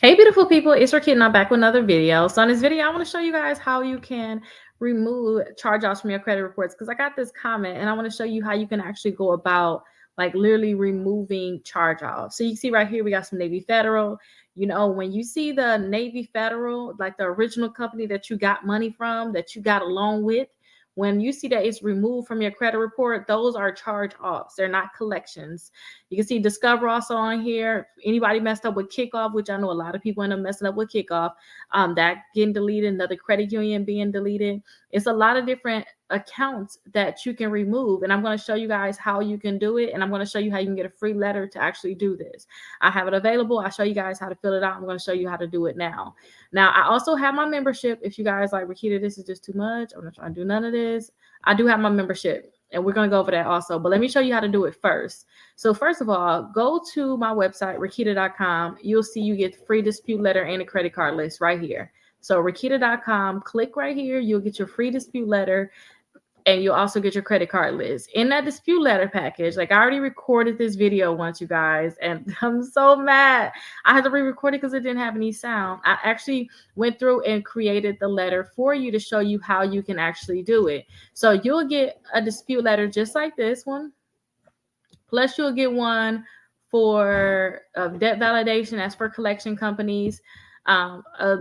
Hey, beautiful people, it's Rickita and I'm back with another video. So in this video, I want to show you guys how you can remove charge-offs from your credit reports because I got this comment and I want to show you how you can actually go about like literally removing charge-offs. So you see right here, we got some Navy Federal. You know, when you see the Navy Federal, like the original company that you got money from, that you got a loan with, when you see that it's removed from your credit report, those are charge-offs. They're not collections. You can see Discover also on here. Anybody messed up with Kickoff, which I know a lot of people end up messing up with Kickoff, that getting deleted, another credit union being deleted. It's a lot of different accounts that you can remove. And I'm going to show you guys how you can do it. And I'm going to show you how you can get a free letter to actually do this. I have it available. I'll show you guys how to fill it out. I'm going to show you how to do it now. Now, I also have my membership. If you guys like, Rickita, this is just too much, I'm not trying to do none of this. I do have my membership. And we're going to go over that also. But let me show you how to do it first. So first of all, go to my website, Rickita.com. You'll see you get the free dispute letter and a credit card list right here. So Rickita.com, click right here. You'll get your free dispute letter. And you'll also get your credit card list. In that dispute letter package, like I already recorded this video once, you guys, and I'm so mad. I had to re-record it because it didn't have any sound. I actually went through and created the letter for you to show you how you can actually do it. So you'll get a dispute letter just like this one. Plus you'll get one for debt validation. That's for collection companies. A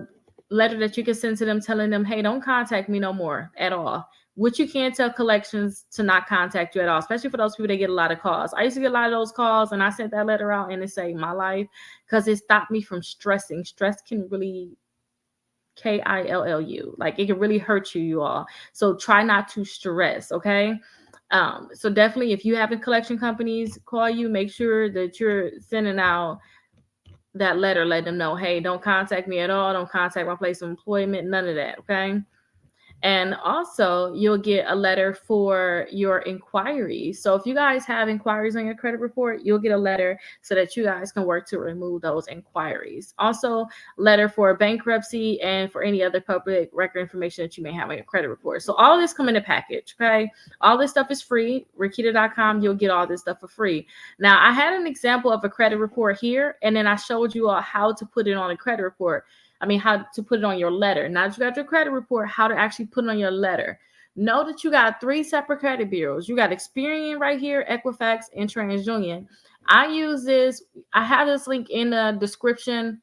letter that you can send to them telling them, hey, don't contact me no more at all. Which you can't tell collections to not contact you at all, especially for those people that get a lot of calls. I used to get a lot of those calls, and I sent that letter out, and it saved my life because it stopped me from stressing. Stress can really KILLU, like it can really hurt you, you all. So try not to stress, okay? So definitely, if you have collection companies call you, make sure that you're sending out that letter, let them know, hey, don't contact me at all, don't contact my place of employment, none of that, okay? And also, you'll get a letter for your inquiries. So if you guys have inquiries on your credit report, you'll get a letter so that you guys can work to remove those inquiries. Also, letter for bankruptcy and for any other public record information that you may have on your credit report. So all this come in a package, okay? All this stuff is free. Rickita.com, you'll get all this stuff for free. Now, I had an example of a credit report here, and then I showed you all how to put it on a credit report. How to put it on your letter. Now that you got your credit report, how to actually put it on your letter. Know that you got 3 separate credit bureaus. You got Experian right here, Equifax, and TransUnion. I use this. I have this link in the description.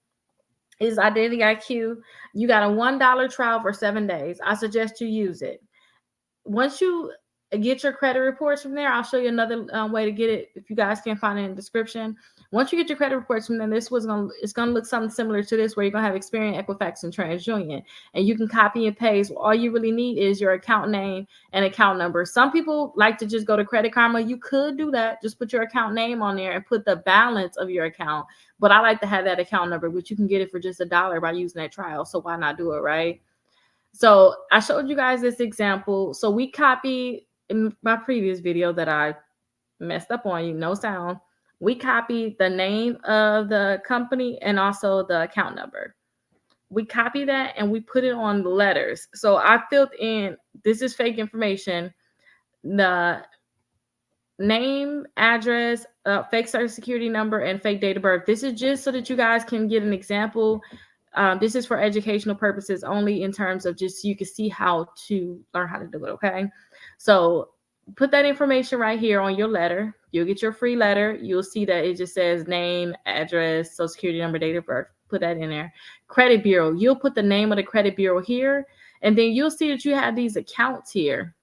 Is Identity IQ. You got a $1 trial for 7 days. I suggest you use it. Once you get your credit reports from there, I'll show you another way to get it if you guys can't find it in the description. Once you get your credit reports from them, it's gonna look something similar to this, where you're gonna have Experian, Equifax, and TransUnion, and you can copy and paste. All you really need is your account name and account number. Some people like to just go to Credit Karma. You could do that. Just put your account name on there and put the balance of your account. But I like to have that account number, which you can get it for just $1 by using that trial. So why not do it, right? So I showed you guys this example. So we copy in my previous video that I messed up on you, no sound. We copied the name of the company and also the account number. We copy that and we put it on the letters. So I filled in, this is fake information, the name, address, fake social security number, and fake date of birth. This is just so that you guys can get an example. This is for educational purposes only, in terms of just so you can see how to learn how to do it, okay? So put that information right here on your letter. You'll get your free letter. You'll see that it just says name, address, social security number, date of birth. Put that in there. Credit bureau. You'll put the name of the credit bureau here, and then you'll see that you have these accounts here.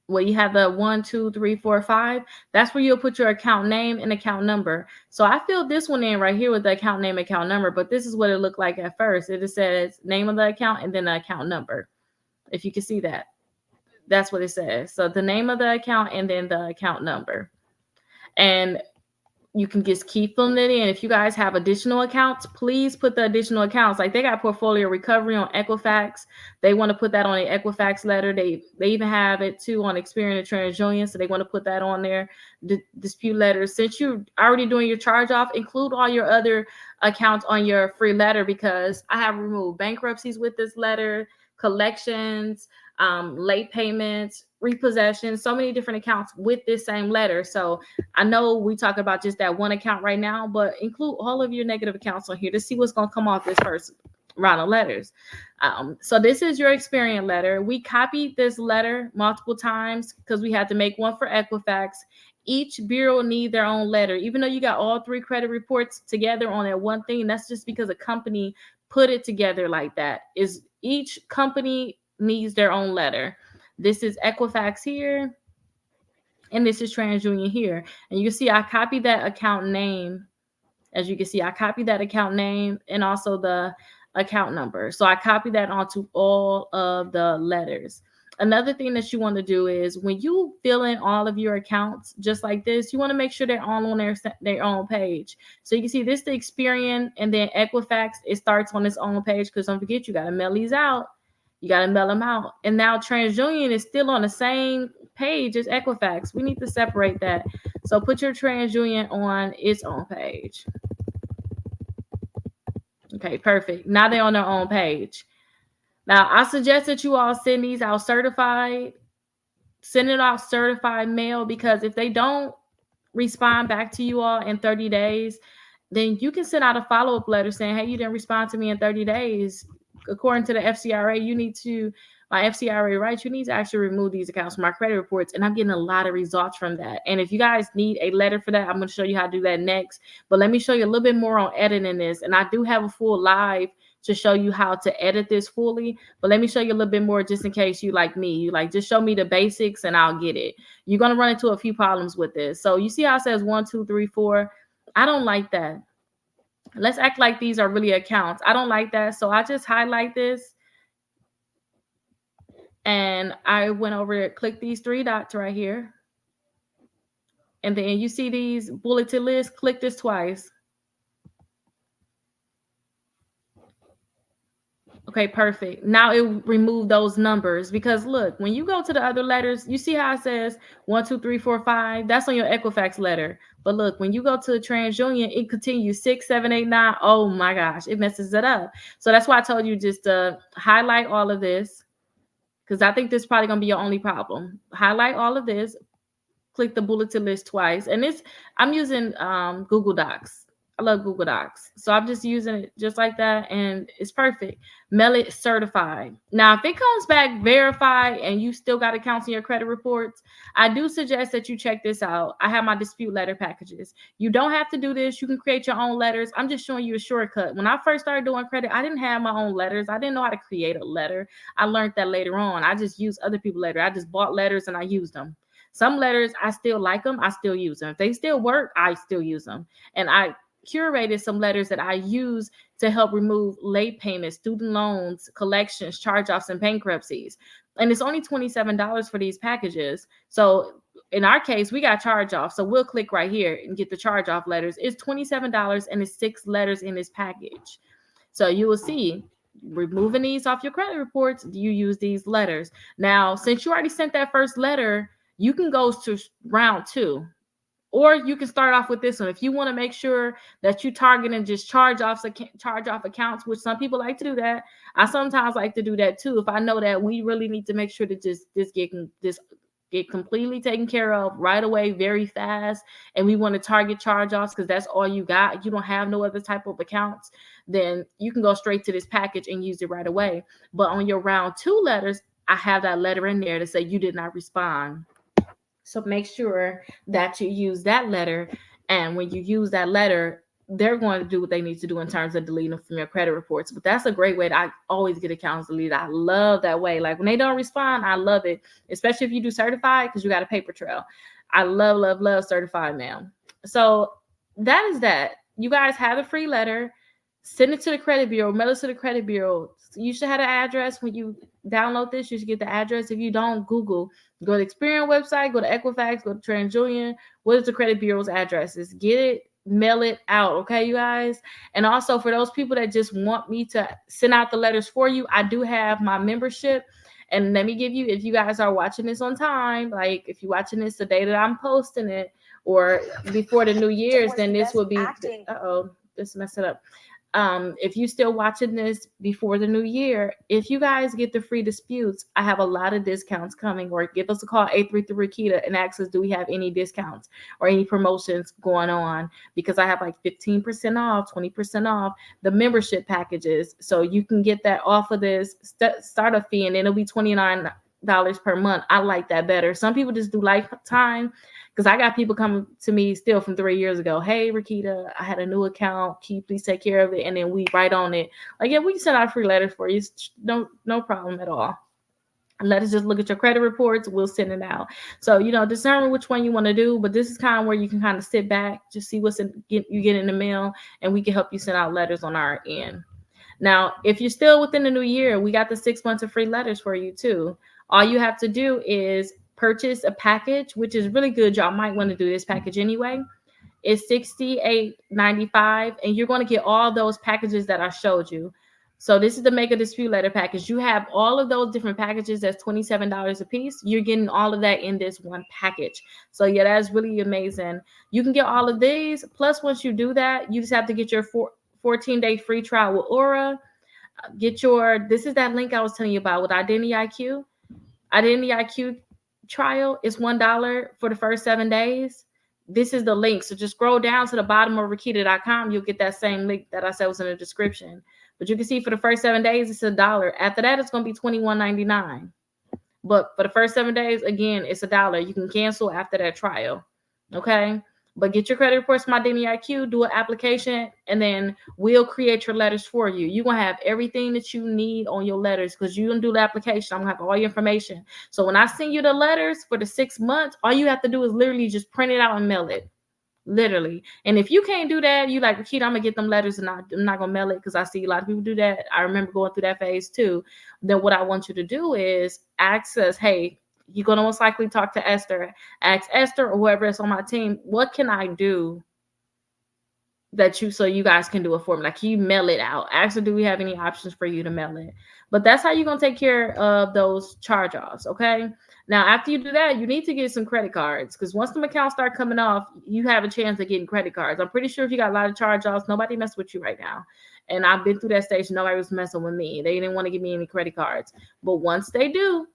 Well, you have the 1, 2, 3, 4, 5. That's where you'll put your account name and account number. So I filled this one in right here with the account name, account number, but this is what it looked like at first. It just says name of the account and then the account number. If you can see that, that's what it says. So the name of the account and then the account number. And you can just keep filling it in. If you guys have additional accounts, please put the additional accounts. Like they got portfolio recovery on Equifax. They want to put that on the Equifax letter. They even have it too on Experian and TransUnion. So they want to put that on there. Dispute letters. Since you're already doing your charge off, include all your other accounts on your free letter, because I have removed bankruptcies with this letter, collections, late payments, repossession, so many different accounts with this same letter. So I know we talk about just that one account right now, but include all of your negative accounts on here to see what's going to come off this first round of letters. So this is your Experian letter. We copied this letter multiple times because we had to make one for Equifax. Each bureau need their own letter. Even though you got all three credit reports together on that one thing, that's just because a company put it together like that. Is each company needs their own letter. This is Equifax here, and this is TransUnion here. And you can see I copied that account name. As you can see, I copied that account name and also the account number. So I copied that onto all of the letters. Another thing that you want to do is when you fill in all of your accounts just like this, you want to make sure they're all on their own page. So you can see this, the Experian, and then Equifax, it starts on its own page because don't forget, you got to mail these out. You got to mail them out. And now TransUnion is still on the same page as Equifax. We need to separate that. So put your TransUnion on its own page. Okay, perfect. Now they're on their own page. Now, I suggest that you all send these out certified. Send it out certified mail, because if they don't respond back to you all in 30 days, then you can send out a follow-up letter saying, hey, you didn't respond to me in 30 days. According to the FCRA, my FCRA rights, you need to actually remove these accounts from my credit reports. And I'm getting a lot of results from that. And if you guys need a letter for that, I'm going to show you how to do that next. But let me show you a little bit more on editing this. And I do have a full live to show you how to edit this fully. But let me show you a little bit more just in case you like me. You like, just show me the basics and I'll get it. You're going to run into a few problems with this. So you see how it says 1, 2, 3, 4. I don't like that. Let's act like these are really accounts. I don't like that. So I just highlight this. And I went over to click these 3 dots right here. And then you see these bulleted lists, click this twice. Okay, perfect. Now it removed those numbers, because look, when you go to the other letters, you see how it says 1, 2, 3, 4, 5. That's on your Equifax letter. But look, when you go to TransUnion, it continues 6, 7, 8, 9. Oh my gosh, it messes it up. So that's why I told you just to highlight all of this, because I think this is probably going to be your only problem. Highlight all of this, click the bulleted list twice. And I'm using Google Docs. I love Google Docs. So I'm just using it just like that, and it's perfect. Mail it certified. Now, if it comes back verified and you still got accounts in your credit reports, I do suggest that you check this out. I have my dispute letter packages. You don't have to do this. You can create your own letters. I'm just showing you a shortcut. When I first started doing credit, I didn't have my own letters. I didn't know how to create a letter. I learned that later on. I just used other people's letters. I just bought letters and I used them. Some letters, I still like them. I still use them. If they still work, I still use them. And I curated some letters that I use to help remove late payments, student loans, collections, charge-offs, and bankruptcies. And it's only $27 for these packages. So in our case, we got charge-offs. So we'll click right here and get the charge-off letters. It's $27 and it's 6 letters in this package. So you will see, removing these off your credit reports, you use these letters. Now, since you already sent that first letter, you can go to round 2. Or you can start off with this one. If you want to make sure that you targeting just charge-off accounts, which some people like to do that. I sometimes like to do that too. If I know that we really need to make sure to just get completely taken care of right away, very fast, and we want to target charge-offs because that's all you got, you don't have no other type of accounts, then you can go straight to this package and use it right away. But on your round 2 letters, I have that letter in there to say you did not respond. So make sure that you use that letter. And when you use that letter, they're going to do what they need to do in terms of deleting them from your credit reports. But that's a great way. I always get accounts deleted. I love that way. Like when they don't respond, I love it, especially if you do certified, because you got a paper trail. I love, love, love certified mail. So that is that. You guys have a free letter. Send it to the credit bureau, mail it to the credit bureau. You should have an address when you download this. You should get the address. If you don't, Google. Go to the Experian website, go to Equifax, go to TransUnion. What is the credit bureau's addresses? Get it, mail it out, okay, you guys? And also for those people that just want me to send out the letters for you, I do have my membership. And let me give you, if you guys are watching this on time, like if you're watching this the day that I'm posting it or before the New Year's, then this will be, this messed it up. if you still watching this before the new year, if you guys get the free disputes, I have a lot of discounts coming. Or give us a call, 833 Rickita, and ask us, do we have any discounts or any promotions going on? Because I have like 15% off, 20% off the membership packages. So you can get that off of this startup fee, and it'll be $29 per month. I like that better. Some people just do lifetime, because I got people coming to me still from 3 years ago. Hey, Rickita, I had a new account. Can you please take care of it? And then we write on it. Like, yeah, we can send out free letters for you. No problem at all. Let us just look at your credit reports. We'll send it out. So, determine which one you want to do. But this is kind of where you can kind of sit back, just see what's you get in the mail, and we can help you send out letters on our end. Now, if you're still within the new year, we got the 6 months of free letters for you too. All you have to do is purchase a package, which is really good. Y'all might want to do this package anyway. It's $68.95, and you're going to get all those packages that I showed you. So this is the Mega Dispute Letter package. You have all of those different packages. That's $27 a piece. You're getting all of that in this one package. So yeah, that's really amazing. You can get all of these. Plus, once you do that, you just have to get your 14-day free trial with Aura. This is that link I was telling you about with Identity IQ. Identity IQ trial is $1 for the first 7 days. This is the link. So just scroll down to the bottom of Rickita.com. You'll get that same link that I said was in the description. But you can see for the first 7 days, it's $1. After that, it's going to be $21.99. But for the first 7 days, again, it's $1. You can cancel after that trial. Okay? But get your credit reports from Identity IQ, do an application, and then we'll create your letters for you. You're going to have everything that you need on your letters, because you're going to do the application. I'm going to have all your information. So when I send you the letters for the 6 months, all you have to do is literally just print it out and mail it. Literally. And if you can't do that, you like, Rickita, I'm going to get them letters and I'm not going to mail it, because I see a lot of people do that. I remember going through that phase too. Then what I want you to do is access, hey, you're going to most likely talk to Esther. Ask Esther or whoever is on my team, what can I do so you guys can do it for me? Like, can you mail it out? Ask her, do we have any options for you to mail it? But that's how you're going to take care of those charge-offs, okay? Now, after you do that, you need to get some credit cards, because once the accounts start coming off, you have a chance of getting credit cards. I'm pretty sure if you got a lot of charge-offs, nobody mess with you right now. And I've been through that stage. Nobody was messing with me. They didn't want to give me any credit cards. But once they do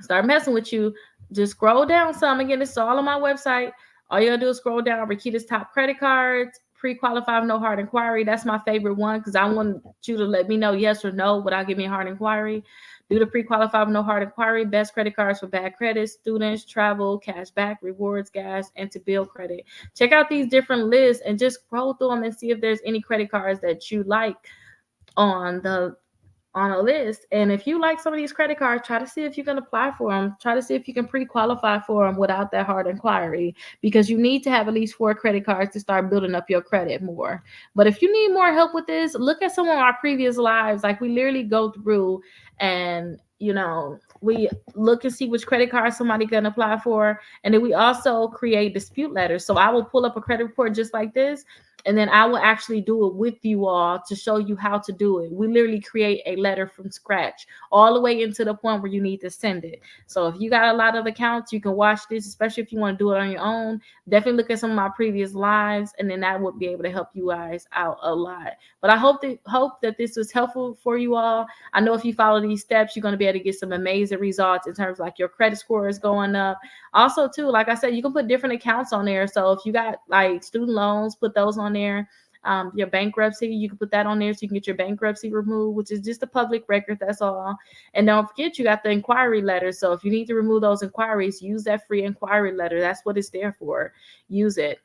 start messing with you, just scroll down some. Again, it's all on my website. All you gotta do is scroll down. Rickita's top credit cards, pre-qualified no hard inquiry. That's my favorite one, because I want you to let me know yes or no without giving me a hard inquiry. Do the pre-qualified no hard inquiry. Best credit cards for bad credit, students, travel, cash back, rewards, gas, and to bill credit. Check out these different lists and just scroll through them and see if there's any credit cards that you like on a list. And if you like some of these credit cards, try to see if you can apply for them. Try to see if you can pre-qualify for them without that hard inquiry, because you need to have at least 4 credit cards to start building up your credit more. But if you need more help with this, look at some of our previous lives. Like, we literally go through and we look and see which credit card somebody can apply for. And then we also create dispute letters. So I will pull up a credit report just like this, and then I will actually do it with you all to show you how to do it. We literally create a letter from scratch all the way into the point where you need to send it. So if you got a lot of accounts, you can watch this, especially if you want to do it on your own. Definitely look at some of my previous lives, and then that would be able to help you guys out a lot. But I hope that this was helpful for you all. I know if you follow these steps, you're going to be able to get some amazing results in terms of like your credit score is going up. Also, too, like I said, you can put different accounts on there. So if you got like student loans, put those on there. Your bankruptcy, you can put that on there so you can get your bankruptcy removed, which is just a public record. That's all. And don't forget, you got the inquiry letter. So if you need to remove those inquiries, use that free inquiry letter. That's what it's there for. Use it.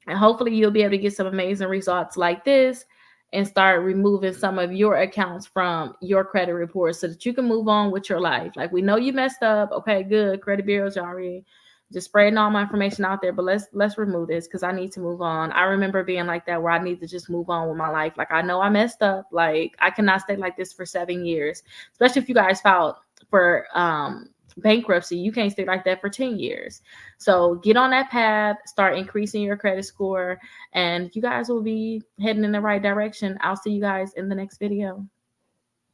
And hopefully you'll be able to get some amazing results like this and start removing some of your accounts from your credit report so that you can move on with your life. Like, we know you messed up. Okay, good. Credit bureaus, y'all already just spreading all my information out there, but let's remove this, because I need to move on. I remember being like that, where I need to just move on with my life. Like, I know I messed up. Like, I cannot stay like this for 7 years, especially if you guys filed for bankruptcy. You can't stay like that for 10 years. So get on that path, start increasing your credit score, and you guys will be heading in the right direction. I'll see you guys in the next video.